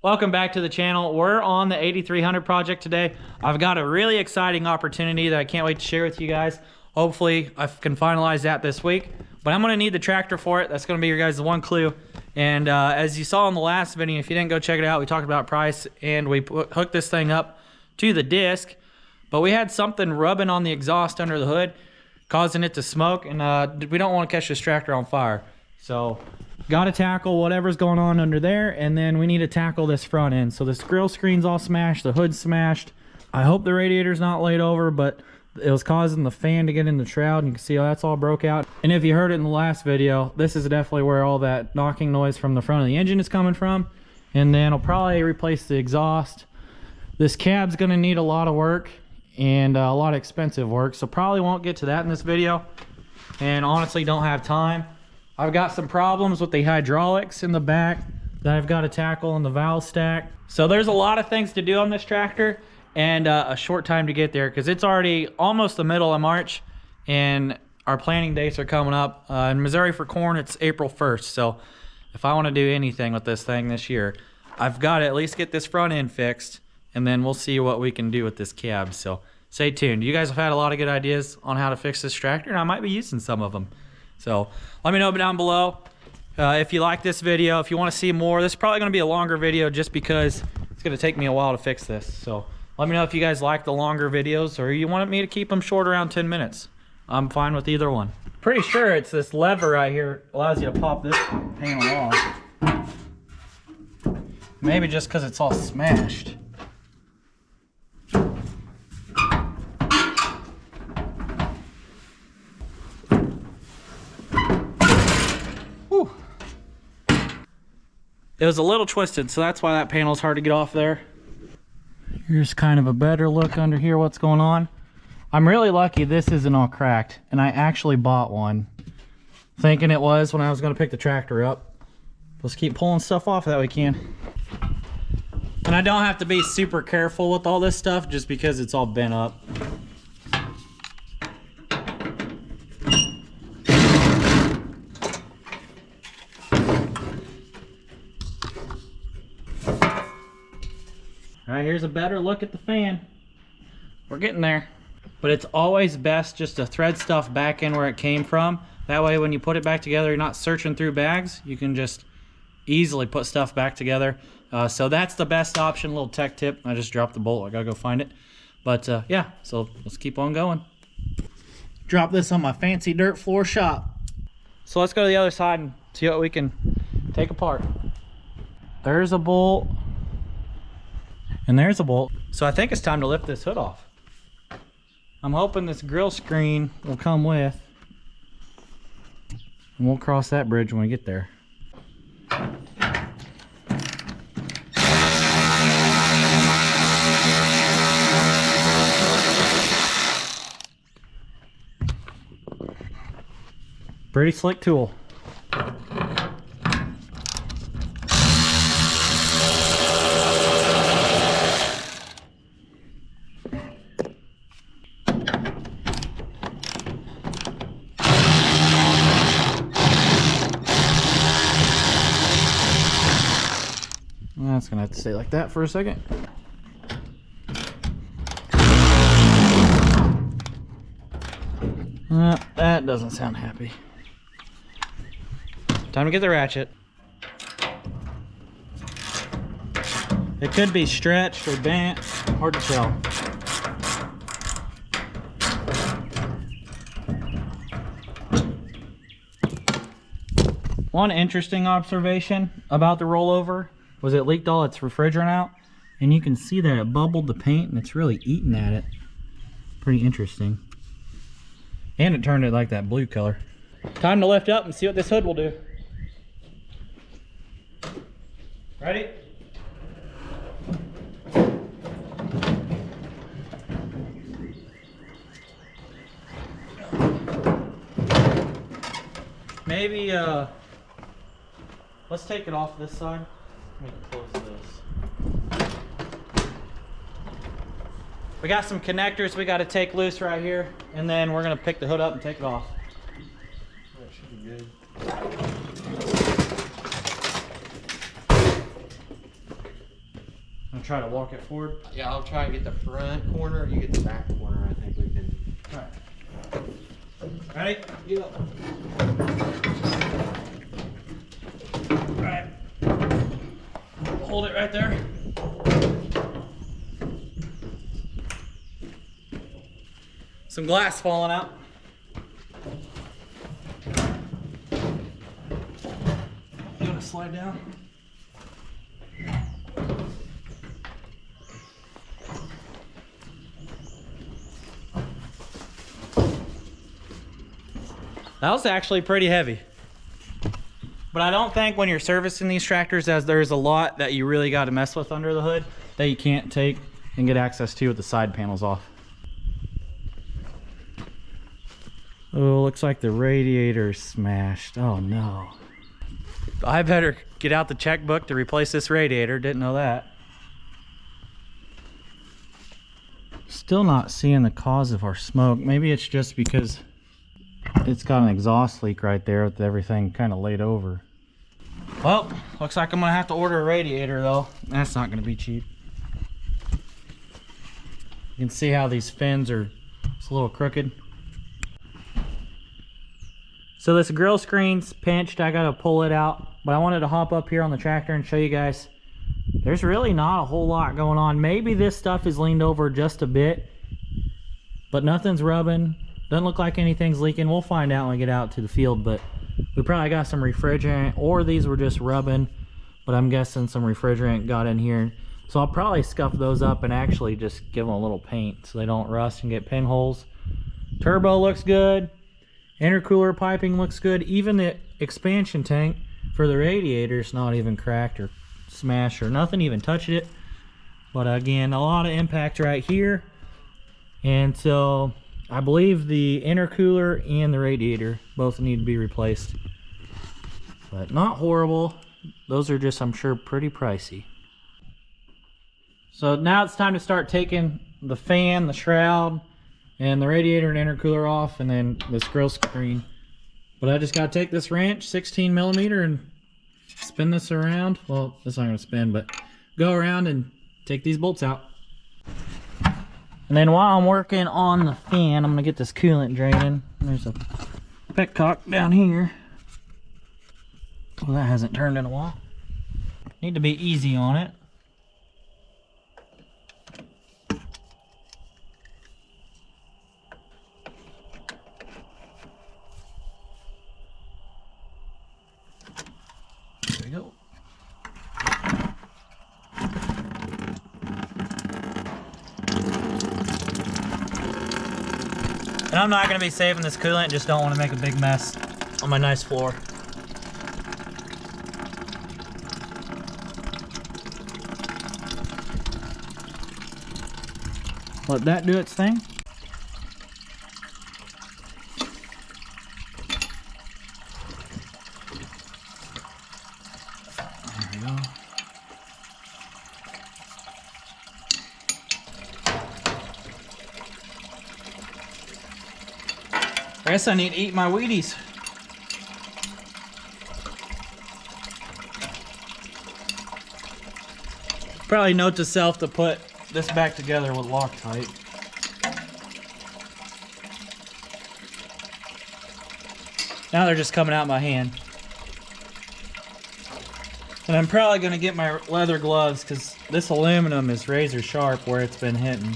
Welcome back to the channel. We're on the 8300 project today. I've got a really exciting opportunity that I can't wait to share with you guys. Hopefully I can finalize that this week, but I'm gonna need the tractor for it. That's gonna be your guys' one clue. And as you saw in the last video, if you didn't go check it out, we talked about price and we hooked this thing up to the disc, but we had something rubbing on the exhaust under the hood, causing it to smoke, and we don't want to catch this tractor on fire. So got to tackle whatever's going on under there, and then we need to tackle this front end. So this grill screen's all smashed, the hood's smashed. I hope the radiator's not laid over, but it was causing the fan to get in the shroud, and you can see how that's all broke out. And if you heard it in the last video, this is definitely where all that knocking noise from the front of the engine is coming from. And then I'll probably replace the exhaust. This cab's gonna need a lot of work and a lot of expensive work, so probably won't get to that in this video, and honestly don't have time. I've got some problems with the hydraulics in the back that I've got to tackle in the valve stack. So there's a lot of things to do on this tractor, and a short time to get there because it's already almost the middle of March and our planting dates are coming up. In Missouri for corn, it's April 1st. So if I want to do anything with this thing this year, I've got to at least get this front end fixed, and then we'll see what we can do with this cab. So stay tuned. You guys have had a lot of good ideas on how to fix this tractor, and I might be using some of them. So let me know down below if you like this video. If you want to see more, this is probably going to be a longer video just because it's going to take me a while to fix this. So let me know if you guys like the longer videos or you want me to keep them short, around 10 minutes. I'm fine with either one. Pretty sure it's this lever right here allows you to pop this panel off. Maybe just because it's all smashed. It was a little twisted, so that's why that panel's hard to get off there. Here's kind of a better look under here, what's going on. I'm really lucky this isn't all cracked, and I actually bought one thinking it was when I was going to pick the tractor up. Let's keep pulling stuff off that we can. And I don't have to be super careful with all this stuff just because it's all bent up. All right, here's a better look at the fan. We're getting there. But it's always best just to thread stuff back in where it came from. That way when you put it back together, you're not searching through bags. You can just easily put stuff back together. So that's the best option. Little tech tip. I just dropped the bolt. I gotta go find it. But yeah, so let's keep on going. Drop this on my fancy dirt floor shop. So let's go to the other side and see what we can take apart. There's a bolt. And there's a bolt. So I think it's time to lift this hood off. I'm hoping this grill screen will come with. And we'll cross that bridge when we get there. Pretty slick tool. That's gonna have to stay like that for a second. That doesn't sound happy. Time to get the ratchet. It could be stretched or bent, hard to tell. One interesting observation about the rollover was it leaked all its refrigerant out, and you can see that it bubbled the paint and it's really eating at it. Pretty interesting. And it turned it like that blue color. Time to lift up and see what this hood will do. Ready? Maybe let's take it off this side. Let me close this. We got some connectors we got to take loose right here, and then we're going to pick the hood up and take it off. That should be good. I'll try to walk it forward. Yeah, I'll try and get the front corner. You get the back corner. I think we can. All right. Ready? Yeah. All right. Hold it right there. Some glass falling out. You want to slide down? That was actually pretty heavy. But I don't think when you're servicing these tractors, as there's a lot that you really got to mess with under the hood that you can't take and get access to with the side panels off. Oh, looks like the radiator's smashed. Oh no. I better get out the checkbook to replace this radiator. Didn't know that. Still not seeing the cause of our smoke. Maybe it's just because it's got an exhaust leak right there with everything kind of laid over. Well, looks like I'm gonna have to order a radiator though. That's not gonna be cheap. You can see how these fins are just a little crooked. So this grill screen's pinched. I gotta pull it out, but I wanted to hop up here on the tractor and show you guys. There's really not a whole lot going on. Maybe this stuff is leaned over just a bit, but nothing's rubbing. Doesn't look like anything's leaking. We'll find out when we get out to the field, but we probably got some refrigerant, or these were just rubbing, but I'm guessing some refrigerant got in here. So I'll probably scuff those up and actually just give them a little paint so they don't rust and get pinholes. Turbo looks good. Intercooler piping looks good. Even the expansion tank for the radiator is not even cracked or smashed or nothing even touched it. But again, a lot of impact right here. And so I believe the intercooler and the radiator both need to be replaced. But not horrible. Those are just, I'm sure, pretty pricey. So now it's time to start taking the fan, the shroud, and the radiator and intercooler off, and then this grill screen. But I just gotta take this wrench, 16 millimeter, and spin this around. Well, it's not gonna spin, but go around and take these bolts out. And then while I'm working on the fan, I'm gonna get this coolant draining. There's a petcock down here. Well, that hasn't turned in a while. Need to be easy on it. There we go. And I'm not going to be saving this coolant, just don't want to make a big mess on my nice floor. Let that do its thing. There we go. I guess I need to eat my Wheaties. Probably note to self to put this back together with Loctite. Now they're just coming out my hand. And I'm probably going to get my leather gloves because this aluminum is razor sharp where it's been hitting.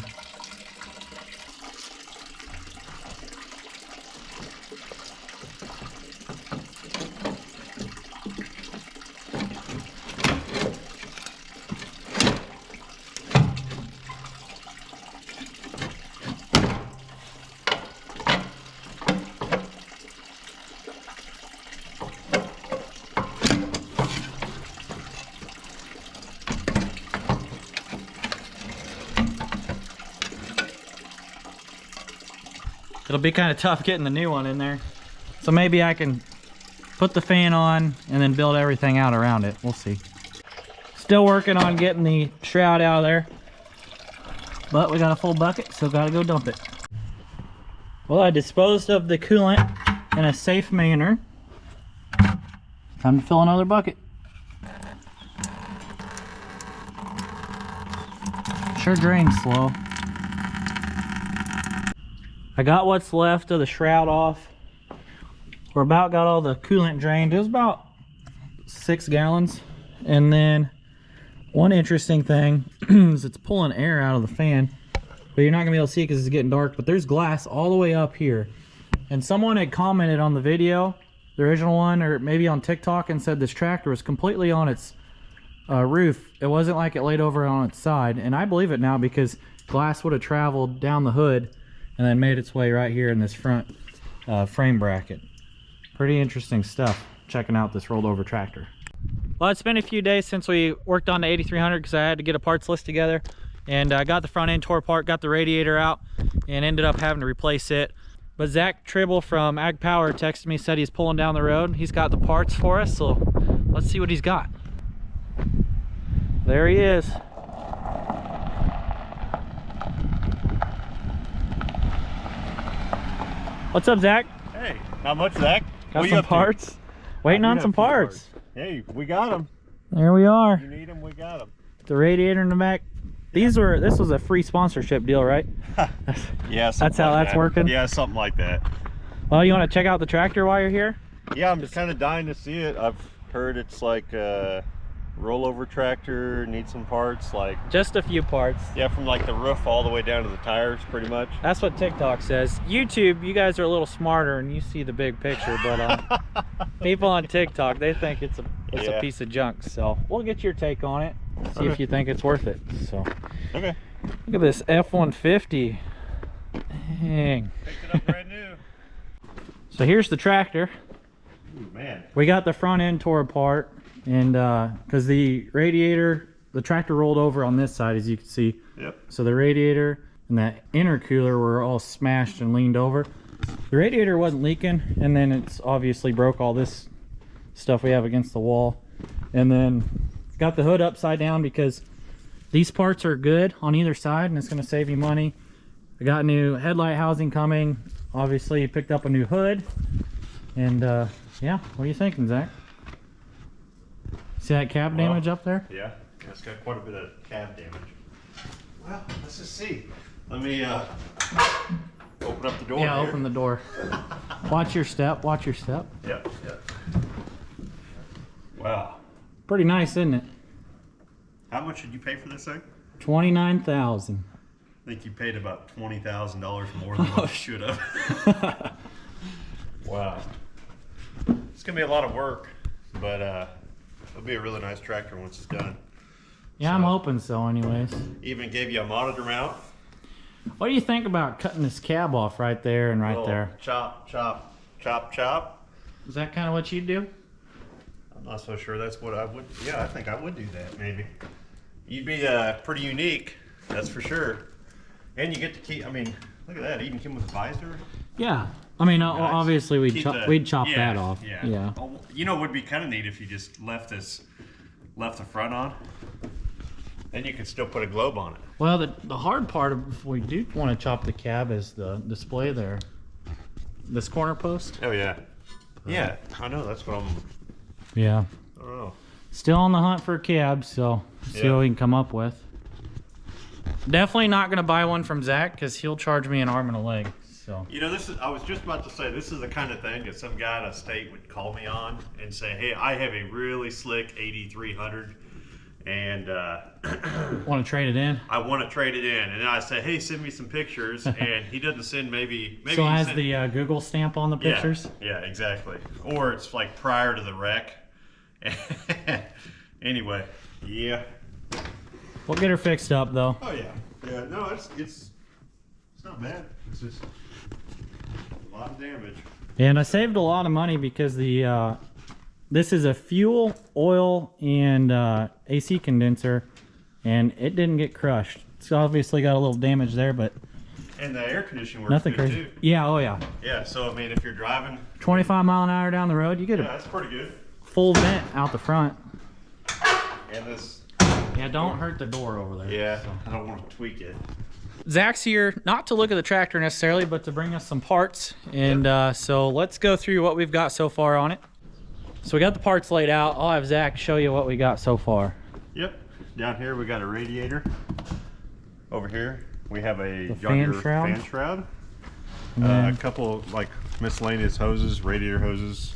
It'll be kind of tough getting the new one in there. So maybe I can put the fan on and then build everything out around it. We'll see. Still working on getting the shroud out of there. But we got a full bucket, so gotta go dump it. Well, I disposed of the coolant in a safe manner. Time to fill another bucket. sure drains slow. I got what's left of the shroud off. We're about got all the coolant drained. It was about 6 gallons. And then one interesting thing is it's pulling air out of the fan, but you're not gonna be able to see it because it's getting dark, but there's glass all the way up here. And someone had commented on the video, the original one, or maybe on TikTok, and said this tractor was completely on its roof. It wasn't like it laid over on its side, and I believe it now because glass would have traveled down the hood and then made its way right here in this front frame bracket. Pretty interesting stuff checking out this rolled over tractor. Well, it's been a few days since we worked on the 8300 because I had to get a parts list together, and I got the front end tore apart, got the radiator out, and ended up having to replace it. But Zach Tribble from Ag Power texted me, said he's pulling down the road. He's got the parts for us, so let's see what he's got. There he is. What's up, Zach? Hey, not much, Zach. Got some parts? Waiting on some parts. Hey, we got them. There we are. You need them, we got them. The radiator in the back. This was a free sponsorship deal, right? Yeah, that's how that's working? Yeah, something like that. Well, you want to check out the tractor while you're here? Yeah, I'm just kind of dying to see it. I've heard it's like a rollover tractor, needs some parts, like just a few parts. Yeah, from like the roof all the way down to the tires, pretty much. That's what TikTok says. YouTube, you guys are a little smarter and you see the big picture, but people on TikTok, they think it's a piece of junk. So we'll get your take on it, see if you think it's worth it. So okay, look at this F-150. Dang. Picked it up brand new. So here's the tractor. Ooh, man. We got the front end tore apart, and because the radiator, the tractor rolled over on this side, as you can see. Yep. So the radiator and that intercooler were all smashed and leaned over. The radiator wasn't leaking, and then it's obviously broke all this stuff we have against the wall. And then got the hood upside down because these parts are good on either side, and it's going to save you money. I got new headlight housing coming. Obviously picked up a new hood, and yeah, what are you thinking, Zach? See that cab damage up there? Yeah, it's got quite a bit of cab damage. Well, let's just see. Let me open up the door. Yeah, here. open the door. Watch your step, watch your step. Yep, yep. Wow. Pretty nice, isn't it? How much did you pay for this thing? $29,000. I think you paid about $20,000 more than what you should have. Wow. It's gonna be a lot of work, but it'll be a really nice tractor once it's done. Yeah, so, I'm hoping so anyways. Even gave you a monitor mount. What do you think about cutting this cab off right there and right there? Chop, chop, chop, chop. Is that kind of what you'd do? I'm not so sure that's what I would. Yeah, I think I would do that maybe. You'd be pretty unique, that's for sure. And you get to keep, I mean, look at that, it even came with a visor. Yeah. I mean, nice. Obviously we'd chop that off. Yeah. Yeah. You know, it would be kind of neat if you just left the front on. Then you could still put a globe on it. Well, the hard part of if we do want to chop the cab is the display there. This corner post. Oh yeah. Yeah, I know, that's what I'm. Yeah. I don't know. Still on the hunt for a cab, so see what we can come up with. Definitely not gonna buy one from Zach because he'll charge me an arm and a leg. So you know, I was just about to say, this is the kind of thing that some guy out of state would call me on and say, hey, I have a really slick 8300 and want to trade it in? I want to trade it in. And then I say, hey, send me some pictures. And he doesn't send maybe so it has the Google stamp on the pictures? Yeah, exactly. Or it's like prior to the wreck. Anyway, yeah. We'll get her fixed up though. Oh yeah. Yeah, no, it's not bad. It's just a lot of damage. And I saved a lot of money because the this is a fuel, oil, and AC condenser, and it didn't get crushed. It's obviously got a little damage there, but and the air conditioning works nothing good crazy. too. Yeah, oh yeah. Yeah, so I mean, if you're driving 25 mile an hour down the road, you get that's pretty good. Full vent out the front. And this. Yeah, don't hurt the door over there. Yeah, so. I don't want to tweak it. Zach's here not to look at the tractor necessarily, but to bring us some parts. And so let's go through what we've got so far on it. So we got the parts laid out. I'll have Zach show you what we got so far. Yep. Down here we got a radiator. Over here, we have a The John Deere fan shroud? fan shroud. then- A couple like miscellaneous hoses, radiator hoses.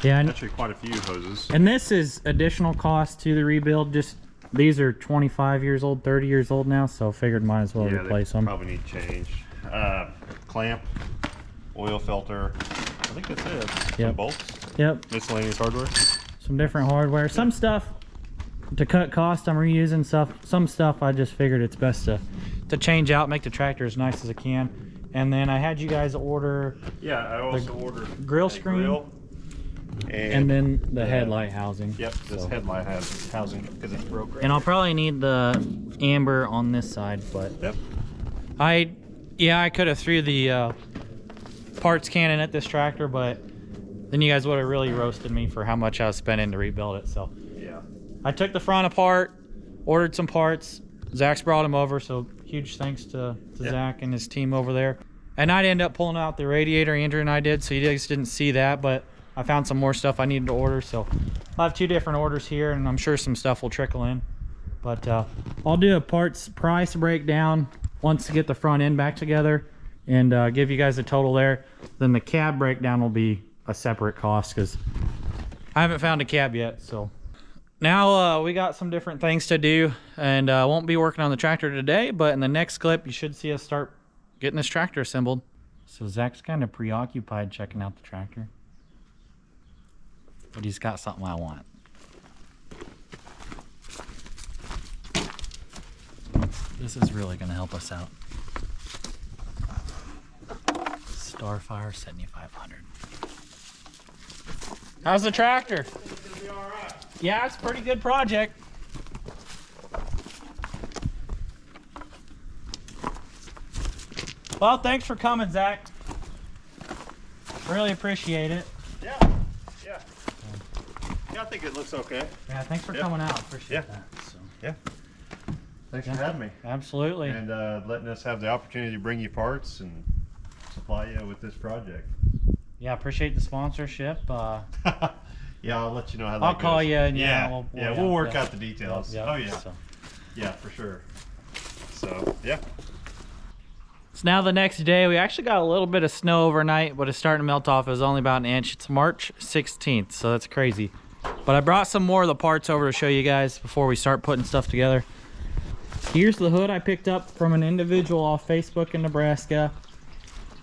Yeah, and, Actually quite a few hoses. and this is additional cost to the rebuild. Just these are 25 years old, 30 years old now, so figured might as well Yeah, replace they them. probably need change. Clamp, oil filter. I think that's it. Some Yep. bolts, Yep, miscellaneous hardware. some different hardware. Some stuff to cut cost, I'm reusing stuff. Some stuff I just figured it's best to change out, make the tractor as nice as it can. And then I had you guys order, Yeah, I also ordered grill a screen grill and then the headlight housing. Yep, this So- headlight has housing because it's broke. Right And I'll probably need the amber on this side, but Yep. I could have threw the parts cannon at this tractor, but then you guys would have really roasted me for how much I was spending to rebuild it. So Yeah. I took the front apart, ordered some parts. Zach's brought them over, so huge thanks to Zach and his team over there. And I'd end up pulling out the radiator engine I did, so you guys didn't see that, but I found some more stuff I needed to order, so I'll have 2 different orders here, and I'm sure some stuff will trickle in. But I'll do a parts price breakdown once to get the front end back together and give you guys a total there. Then the cab breakdown will be a separate cost because I haven't found a cab yet. So now we got some different things to do, and won't be working on the tractor today, but in the next clip you should see us start getting this tractor assembled. So Zach's kind of preoccupied checking out the tractor, but he's got something I want. This is really going to help us out. Starfire 7500. How's the tractor? It's gonna be all right. Yeah, it's a pretty good project. Well, thanks for coming, Zach. Really appreciate it. Yeah. Yeah. Yeah, I think it looks okay. Yeah, thanks for Yep. coming out. Appreciate Yeah. that. So, Yeah. Thanks Yeah. for having me. absolutely. And letting us have the opportunity to bring you parts and supply you with this project. Yeah, appreciate the sponsorship. Yeah, I'll let you know how that I'll goes. call you and yeah, we'll work yeah. out the details. Yep, Oh yeah, So. yeah, for sure. So yeah, It's now the next day. We actually got a little bit of snow overnight, but it's starting to melt off. It was only about an inch. It's March 16th, so that's crazy. But I brought some more of the parts over to show you guys before we start putting stuff together. Here's the hood I picked up from an individual off Facebook in Nebraska.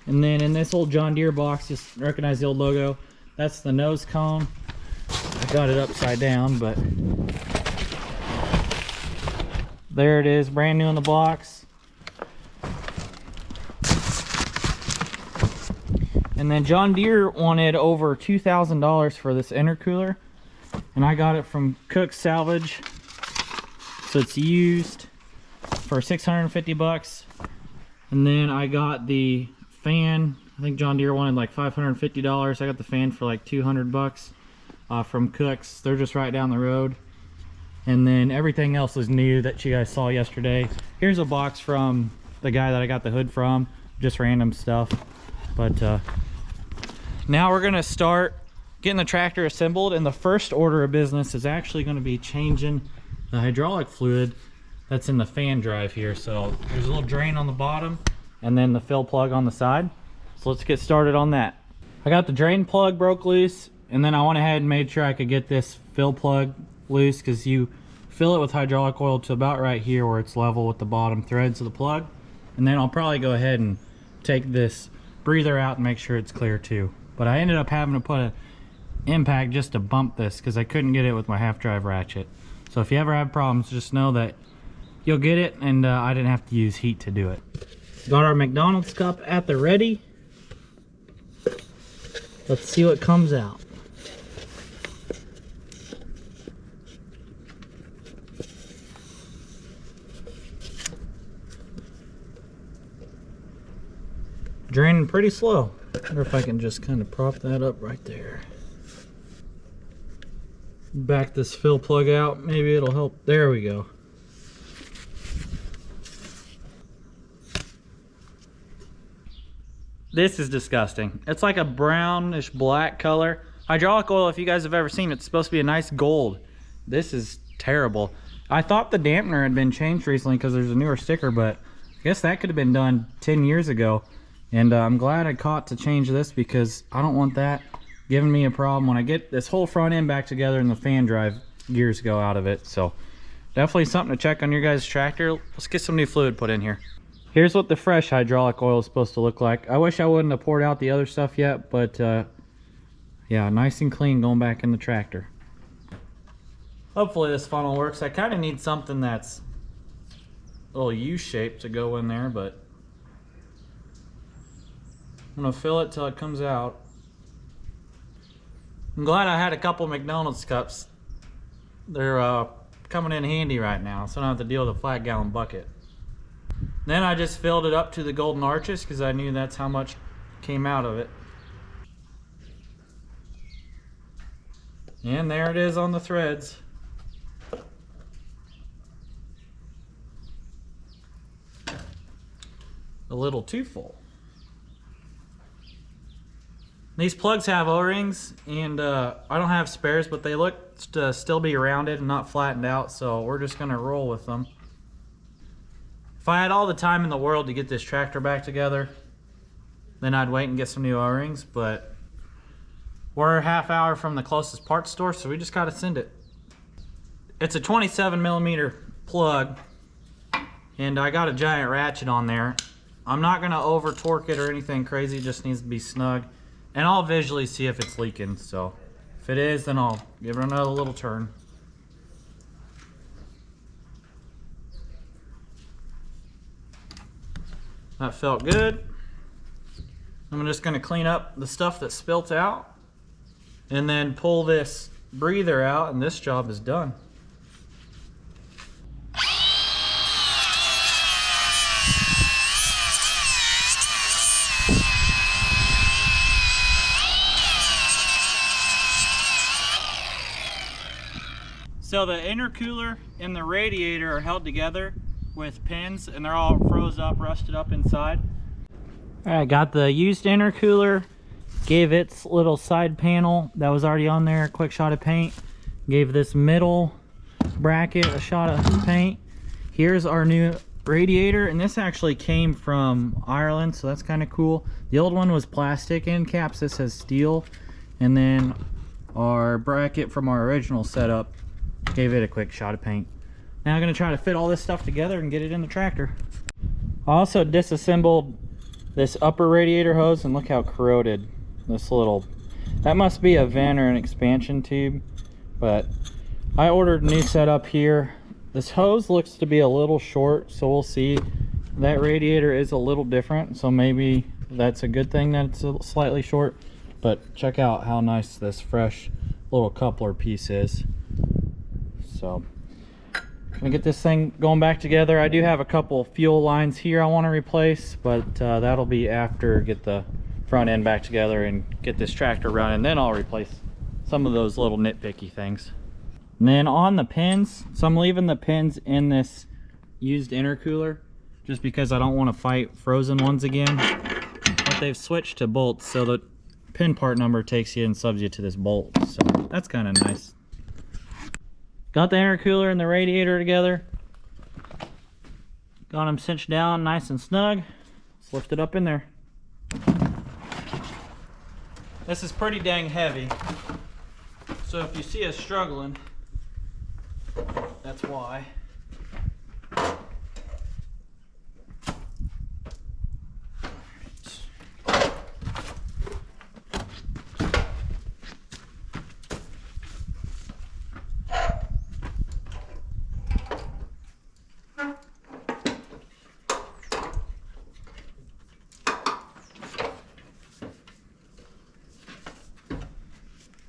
And then in this old John Deere box, just recognize the old logo. That's the nose cone. I got it upside down, but there it is, brand new in the box. And then John Deere wanted over $2,000 for this intercooler, and I got it from Cook's Salvage, so it's used for 650 bucks. And then I got the fan. I think John Deere wanted like $550. I got the fan for like 200 bucks from Cook's. They're just right down the road. And then everything else is new that you guys saw yesterday. Here's a box from the guy that I got the hood from, just random stuff. But now we're gonna start getting the tractor assembled, and the first order of business is actually gonna be changing the hydraulic fluid that's in the fan drive here. So there's a little drain on the bottom and then the fill plug on the side. So let's get started on that. I got the drain plug broke loose, and then I went ahead and made sure I could get this fill plug loose, because you fill it with hydraulic oil to about right here where it's level with the bottom threads of the plug. And then I'll probably go ahead and take this breather out and make sure it's clear too. But I ended up having to put an impact just to bump this because I couldn't get it with my half drive ratchet. So if you ever have problems, just know that you'll get it, and I didn't have to use heat to do it. Got our McDonald's cup at the ready. Let's see what comes out. Draining pretty slow. I wonder if I can just kind of prop that up right there. Back this fill plug out, maybe it'll help. There we go. This is disgusting. It's like a brownish black color. Hydraulic oil, if you guys have ever seen it, it's supposed to be a nice gold. This is terrible. I thought the dampener had been changed recently because there's a newer sticker, but I guess that could have been done 10 years ago. And I'm glad I caught to change this because I don't want that giving me a problem when I get this whole front end back together and the fan drive gears go out of it. So definitely something to check on your guys' tractor. Let's get some new fluid put in here. Here's what the fresh hydraulic oil is supposed to look like. I wish I wouldn't have poured out the other stuff yet, but yeah, nice and clean going back in the tractor. Hopefully this funnel works. I kind of need something that's a little U-shaped to go in there, but I'm gonna fill it till it comes out. I'm glad I had a couple McDonald's cups. They're coming in handy right now, so I don't have to deal with a 5-gallon bucket. Then I just filled it up to the golden arches because I knew that's how much came out of it. And there it is on the threads. A little too full. These plugs have O-rings, and I don't have spares, but they look to still be rounded and not flattened out, so we're just gonna roll with them. If I had all the time in the world to get this tractor back together, then I'd wait and get some new O-rings, but we're a half hour from the closest parts store, so we just gotta send it. It's a 27mm plug, and I got a giant ratchet on there. I'm not gonna over torque it or anything crazy, it just needs to be snug. And I'll visually see if it's leaking, so if it is, then I'll give it another little turn. That felt good. I'm just gonna clean up the stuff that spilt out and then pull this breather out, and this job is done. So the intercooler and the radiator are held together with pins, and they're all froze up, rusted up inside. Alright, got the used intercooler, gave its little side panel that was already on there a quick shot of paint, gave this middle bracket a shot of paint. Here's our new radiator, and this actually came from Ireland, so that's kind of cool. The old one was plastic and caps, this has steel, and then our bracket from our original setup gave it a quick shot of paint. Now I'm going to try to fit all this stuff together and get it in the tractor. I also disassembled this upper radiator hose, and look how corroded this little, that must be a vent or an expansion tube, but I ordered a new setup here. This hose looks to be a little short, so we'll see. That radiator is a little different, so maybe that's a good thing that it's slightly short, but check out how nice this fresh little coupler piece is. So I'm gonna get this thing going back together. I do have a couple fuel lines here I want to replace, but that'll be after get the front end back together and get this tractor running. Then I'll replace some of those little nitpicky things. And then on the pins, so I'm leaving the pins in this used intercooler just because I don't want to fight frozen ones again. But they've switched to bolts, so the pin part number takes you and subs you to this bolt, so that's kind of nice. Got the intercooler and the radiator together. Got them cinched down nice and snug. Let's lift it up in there. This is pretty dang heavy, so if you see us struggling, that's why.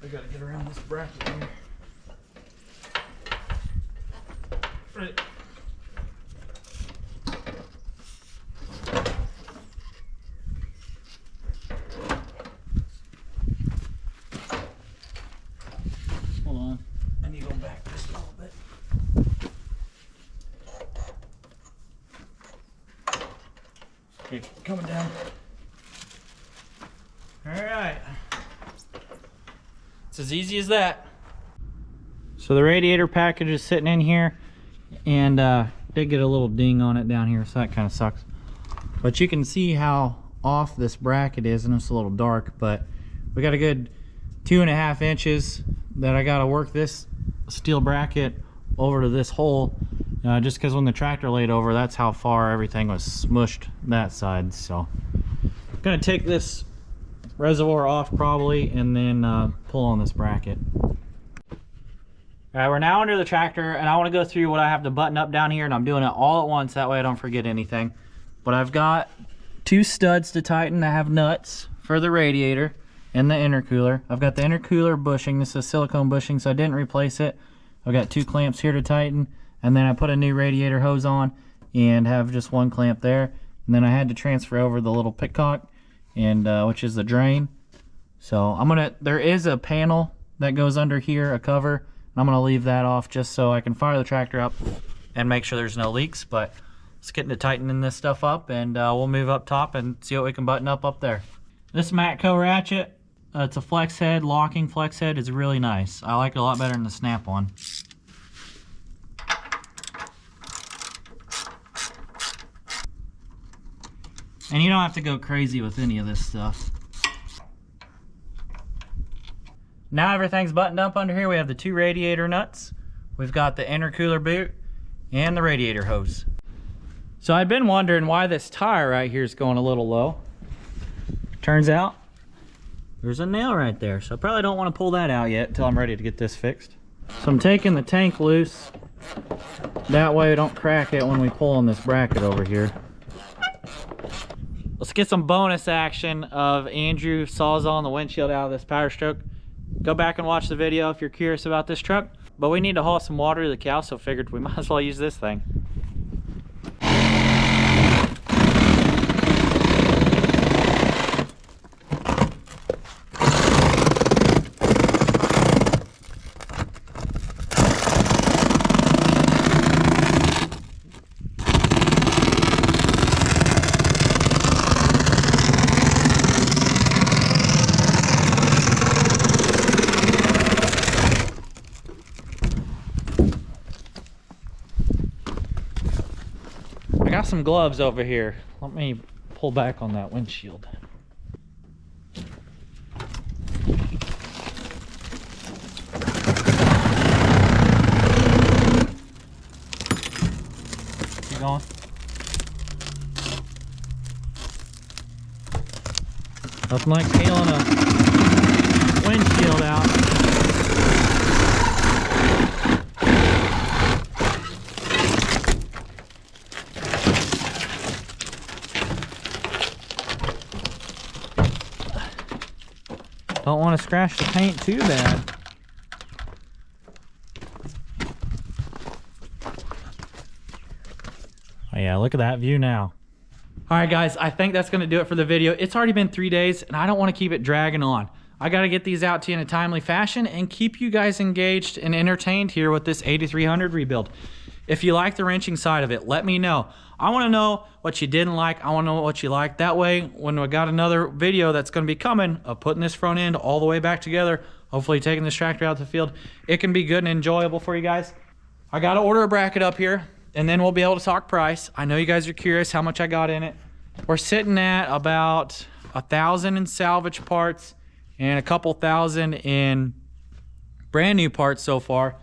I gotta get around this bracket here. Right. Hold on. I need to go back just a little bit. Okay, coming down. Alright. It's as easy as that. So the radiator package is sitting in here. and did get a little ding on it down here, so that kind of sucks. But you can see how off this bracket is, and it's a little dark, but we got a good 2.5 inches that I got to work this steel bracket over to this hole, just because when the tractor laid over, that's how far everything was smushed that side. So I'm gonna take this reservoir off probably, and then pull on this bracket. All right, we're now under the tractor, and I want to go through what I have to button up down here, and I'm doing it all at once, that way I don't forget anything. But I've got 2 studs to tighten that have nuts for the radiator and the intercooler. I've got the intercooler bushing. This is silicone bushing, so I didn't replace it. I've got 2 clamps here to tighten, and then I put a new radiator hose on and have just 1 clamp there. And then I had to transfer over the little pitcock, and which is the drain. So there is a panel that goes under here, a cover. I'm gonna leave that off just so I can fire the tractor up and make sure there's no leaks. But let's get into tightening this stuff up, and we'll move up top and see what we can button up there. This Matco ratchet, it's a flex head, locking flex head. It's really nice. I like it a lot better than the snap-on. And you don't have to go crazy with any of this stuff. Now everything's buttoned up under here. We have the 2 radiator nuts. We've got the intercooler boot and the radiator hose. So I'd been wondering why this tire right here is going a little low. Turns out there's a nail right there. So I probably don't want to pull that out yet until I'm ready to get this fixed. So I'm taking the tank loose. That way I don't crack it when we pull on this bracket over here. Let's get some bonus action of Andrew sawzalling the windshield out of this Power Stroke. Go back and watch the video if you're curious about this truck. But we need to haul some water to the cow, so figured we might as well use this thing. I got some gloves over here. Let me pull back on that windshield. Keep going. Nothing like peeling a windshield out. Don't want to scratch the paint too bad. Oh yeah, look at that view now. All right guys, I think that's gonna do it for the video. It's already been 3 days and I don't want to keep it dragging on. I gotta get these out to you in a timely fashion and keep you guys engaged and entertained here with this 8300 rebuild. If you like the wrenching side of it, let me know. I want to know what you didn't like. I want to know what you liked. That way, when we got another video that's going to be coming of putting this front end all the way back together, hopefully taking this tractor out to the field, it can be good and enjoyable for you guys. I got to order a bracket up here, and then we'll be able to talk price. I know you guys are curious how much I got in it. We're sitting at about 1,000 in salvage parts and a couple thousand in brand new parts so far,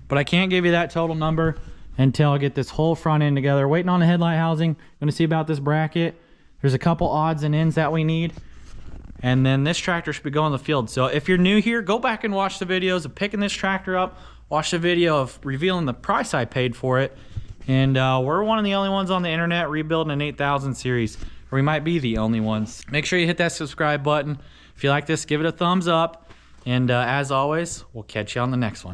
but I can't give you that total number until I get this whole front end together. Waiting on the headlight housing. Gonna see about this bracket. There's a couple odds and ends that we need, and then this tractor should be going to the field. So if you're new here, go back and watch the videos of picking this tractor up. Watch the video of revealing the price I paid for it. And we're one of the only ones on the internet rebuilding an 8000 series, or we might be the only ones. Make sure you hit that subscribe button. If you like this, give it a thumbs up, and as always, we'll catch you on the next one.